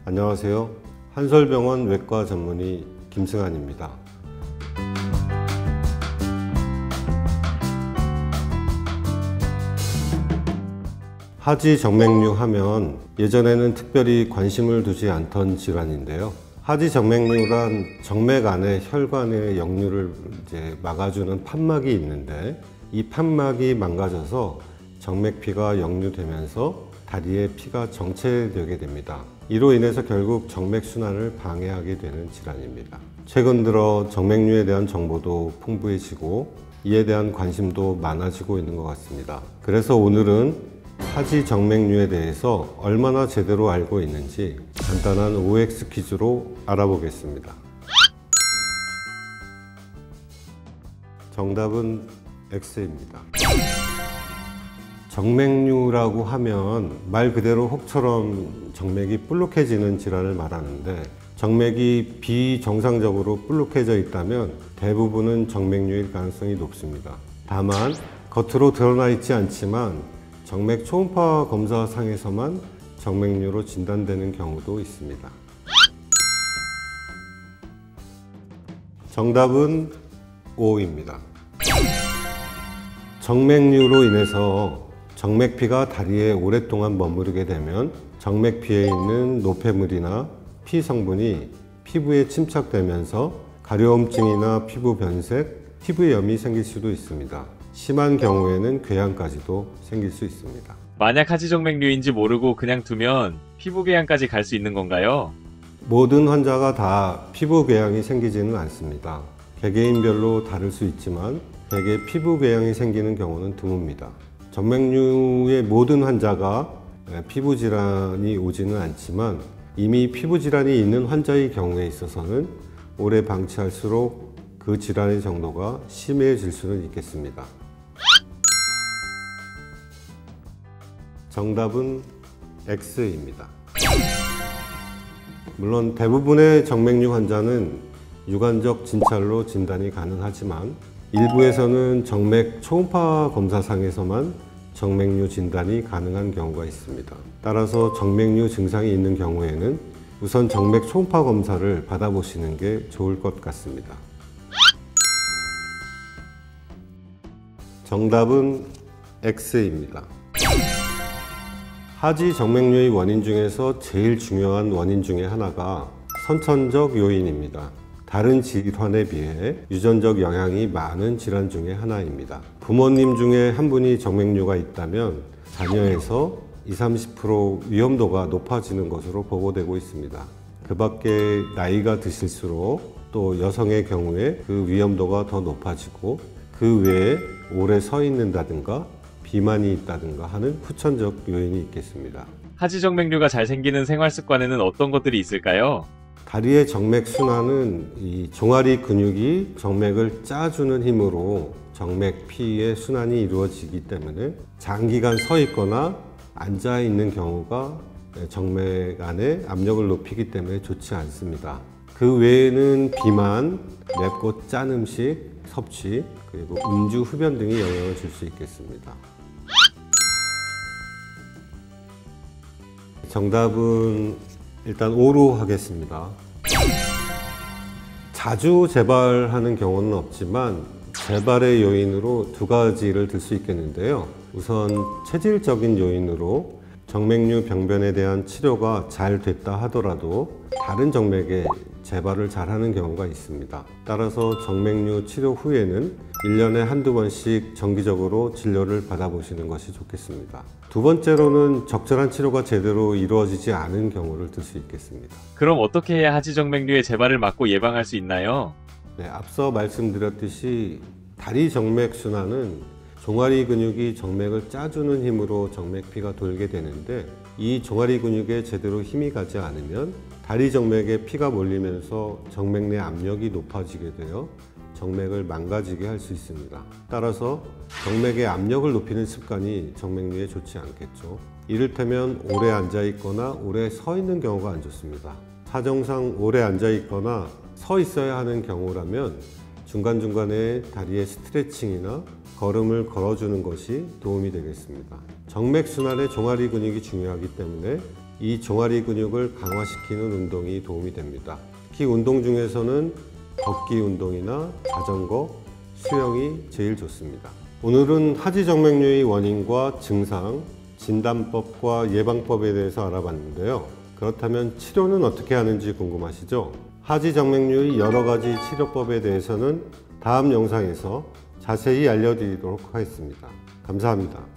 안녕하세요. 한솔병원 외과 전문의 김승환입니다. 하지 정맥류 하면 예전에는 특별히 관심을 두지 않던 질환인데요. 하지 정맥류란 정맥 안에 혈관의 역류를 막아주는 판막이 있는데, 이 판막이 망가져서 정맥피가 역류되면서 다리에 피가 정체되게 됩니다. 이로 인해서 결국 정맥순환을 방해하게 되는 질환입니다. 최근 들어 정맥류에 대한 정보도 풍부해지고 이에 대한 관심도 많아지고 있는 것 같습니다. 그래서 오늘은 하지 정맥류에 대해서 얼마나 제대로 알고 있는지 간단한 OX 퀴즈로 알아보겠습니다. 정답은 X입니다. 정맥류라고 하면 말 그대로 혹처럼 정맥이 볼록해지는 질환을 말하는데, 정맥이 비정상적으로 볼록해져 있다면 대부분은 정맥류일 가능성이 높습니다. 다만 겉으로 드러나 있지 않지만 정맥 초음파 검사상에서만 정맥류로 진단되는 경우도 있습니다. 정답은 O입니다. 정맥류로 인해서 정맥피가 다리에 오랫동안 머무르게 되면 정맥피에 있는 노폐물이나 피 성분이 피부에 침착되면서 가려움증이나 피부 변색, 피부염이 생길 수도 있습니다. 심한 경우에는 궤양까지도 생길 수 있습니다. 만약 하지 정맥류인지 모르고 그냥 두면 피부 궤양까지 갈 수 있는 건가요? 모든 환자가 다 피부 궤양이 생기지는 않습니다. 개개인별로 다를 수 있지만 대개 피부 궤양이 생기는 경우는 드뭅니다. 정맥류의 모든 환자가 피부 질환이 오지는 않지만 이미 피부 질환이 있는 환자의 경우에 있어서는 오래 방치할수록 그 질환의 정도가 심해질 수는 있겠습니다. 정답은 X입니다. 물론 대부분의 정맥류 환자는 유관적 진찰로 진단이 가능하지만 일부에서는 정맥 초음파 검사상에서만 정맥류 진단이 가능한 경우가 있습니다. 따라서 정맥류 증상이 있는 경우에는 우선 정맥 초음파 검사를 받아보시는 게 좋을 것 같습니다. 정답은 X입니다. 하지 정맥류의 원인 중에서 제일 중요한 원인 중에 하나가 선천적 요인입니다. 다른 질환에 비해 유전적 영향이 많은 질환 중에 하나입니다. 부모님 중에 한 분이 정맥류가 있다면 자녀에서 20~30% 위험도가 높아지는 것으로 보고되고 있습니다. 그 밖에 나이가 드실수록 또 여성의 경우에 그 위험도가 더 높아지고, 그 외에 오래 서 있는다든가 비만이 있다든가 하는 후천적 요인이 있겠습니다. 하지 정맥류가 잘 생기는 생활 습관에는 어떤 것들이 있을까요? 다리의 정맥 순환은 이 종아리 근육이 정맥을 짜주는 힘으로 정맥 피의 순환이 이루어지기 때문에 장기간 서 있거나 앉아 있는 경우가 정맥 안에 압력을 높이기 때문에 좋지 않습니다. 그 외에는 비만, 맵고 짠 음식 섭취, 그리고 음주, 흡연 등이 영향을 줄 수 있겠습니다. 정답은 일단 O로 하겠습니다. 자주 재발하는 경우는 없지만 재발의 요인으로 두 가지를 들 수 있겠는데요. 우선 체질적인 요인으로 정맥류 병변에 대한 치료가 잘 됐다 하더라도 다른 정맥에 재발을 잘하는 경우가 있습니다. 따라서 정맥류 치료 후에는 1년에 한두 번씩 정기적으로 진료를 받아보시는 것이 좋겠습니다. 두 번째로는 적절한 치료가 제대로 이루어지지 않은 경우를 들 수 있겠습니다. 그럼 어떻게 해야 하지 정맥류의 재발을 막고 예방할 수 있나요? 네, 앞서 말씀드렸듯이 다리 정맥 순환은 종아리 근육이 정맥을 짜주는 힘으로 정맥피가 돌게 되는데, 이 종아리 근육에 제대로 힘이 가지 않으면 다리 정맥에 피가 몰리면서 정맥 내 압력이 높아지게 되어 정맥을 망가지게 할 수 있습니다. 따라서 정맥의 압력을 높이는 습관이 정맥류에 좋지 않겠죠. 이를테면 오래 앉아 있거나 오래 서 있는 경우가 안 좋습니다. 사정상 오래 앉아 있거나 서 있어야 하는 경우라면 중간중간에 다리의 스트레칭이나 걸음을 걸어주는 것이 도움이 되겠습니다. 정맥순환에 종아리 근육이 중요하기 때문에 이 종아리 근육을 강화시키는 운동이 도움이 됩니다. 특히 운동 중에서는 걷기 운동이나 자전거, 수영이 제일 좋습니다. 오늘은 하지정맥류의 원인과 증상, 진단법과 예방법에 대해서 알아봤는데요. 그렇다면 치료는 어떻게 하는지 궁금하시죠? 하지정맥류의 여러 가지 치료법에 대해서는 다음 영상에서 자세히 알려드리도록 하겠습니다. 감사합니다.